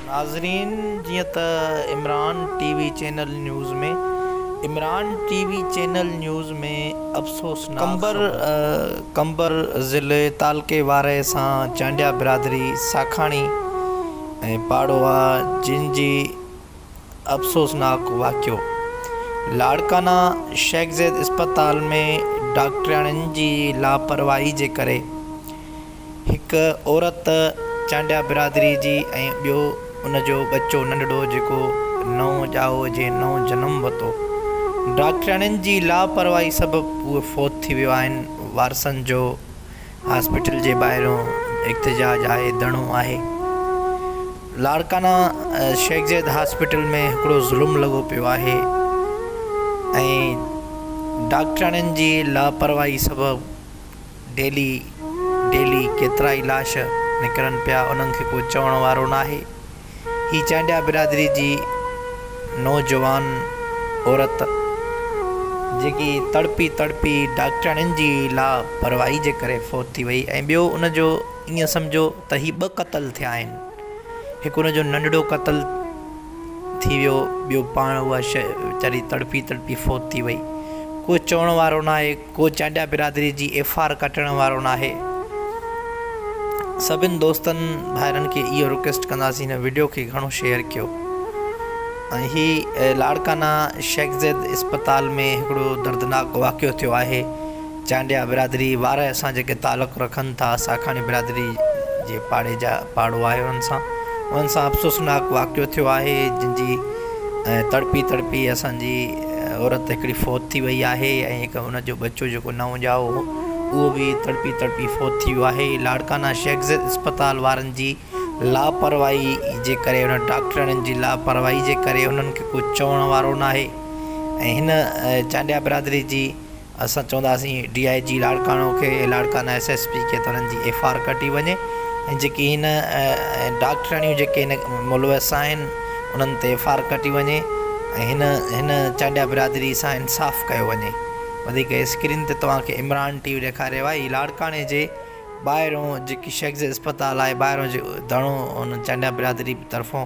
नाज़रीन, जीअं त इमरान टीवी चैनल न्यूज़ में अफ़सोसनाक कंबर ज़िले तालके वारे सां चांडिया बिरादरी साखाणी ऐं पाड़ोआ जिन जी अफ़सोसनाक वाक़ियो। लाड़काना शेख ज़ैद अस्पताल में डॉक्टरनि जी लापरवाही जे करे हिक औरत चांडिया बिरादरी जी ऐं ॿियो उनजो बच्चो नंढड़ो जेको नओं ॼाओ जे नओं जनम वरितो, डॉक्टरनि जी लापरवाही सबबु उहे फ़ौत थी वियो आहिनि। वारसनि जो हॉस्पिटल जे ॿाहिरों एहतिजाज आहे, धरणो आहे। लाड़काना शेख ज़ैद हॉस्पिटल में हिकिड़ो ज़ुल्म लॻो पियो आहे ऐं डॉक्टरनि जी लापरवाही सबबु डेली केतिरा ई लाश निकिरनि पिया, उन्हनि खे को चवण वारो न आहे। ही चांडिया बिरादरी जी नौजवान औरत जेकी तड़पी डॉक्टरनि जी लापरवाही जे करे फ़ौत थी वई। ऐं ॿियो उनजो ईअं सम्झो त ही 2 क़त्ल थिया आहिनि। हिकु उनजो नंढड़ो क़त्ल थी वियो, ॿियो पाण उहा वीचारी तड़पी फ़ौत थी वई। को चवण वारो न आहे, को चांडिया बिरादरी जी FR कटण वारो न आहे। सभिनि दोस्तनि भाइरनि खे इहो रिक्वेस्ट कंदासीं, हिन वीडियो खे घणो शेयर कयो। ऐं ही लाड़काना शेख ज़ैद अस्पताल में हिकिड़ो दर्दनाक वाक़ियो थियो आहे। चांडिया बिरादरी वारा असां जेके तालुक़ रखनि था साखाणी बिरादरी जे पाड़ो आहे, उन्हनि सां अफ़सोसनाक वाक़ियो थियो आहे, जिन जी तड़पी असांजी औरत हिकिड़ी फ़ौत थी वई आहे ऐं हिकु उनजो बच्चो जेको नओं ॼाओ हो उहो बि तड़पी फ़ौत थी वियो आहे। लाड़काना शेख ज़ैद अस्पताल वारनि जी लापरवाही जे करे, उन डॉक्टरनि जी लापरवाही जे करे उन्हनि खे कुझु चवण वारो न आहे। ऐं हिन चांडिया बिरादरी जी असां चवंदासीं DIG लाड़काना SSP खे त उन्हनि जी FR कटी वञे ऐं जेकी हिन डॉक्टरनियूं जेके हिन मुलविस आहिनि उन्हनि ते FR कटी वञे ऐं हिन चांडिया बिरादरी सां इंसाफ़ कयो वञे। वधीक स्क्रीन ते तव्हांखे इमरान TV ॾेखारियो आहे। ही लाड़काने जे ॿाहिरों जेकी शेख ज़ैद अस्पताल आहे, ॿाहिरों जो धरणो उन चांडिया बिरादरी तरफ़ों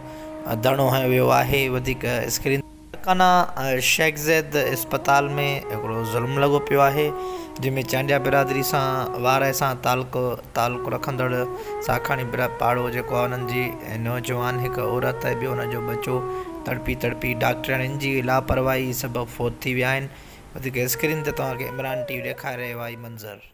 धरणो हयो वियो आहे। वधीक स्क्रीन लाड़काना शेख ज़ैद अस्पताल में हिकिड़ो ज़ुल्म लॻो पियो आहे, जंहिंमें चांडिया बिरादरी सां वारे सां तालुक़ रखंदड़ साखाणी पाड़ो जेको आहे उन्हनि जी नौजवान हिकु औरत ऐं ॿियो उनजो बच्चो तड़पी डॉक्टरनि जी लापरवाही सबबु फ़ौत थी विया आहिनि। वधीक स्क्रीन ते तव्हांखे इमरान TV ॾेखारे रहियो आहे मंज़र।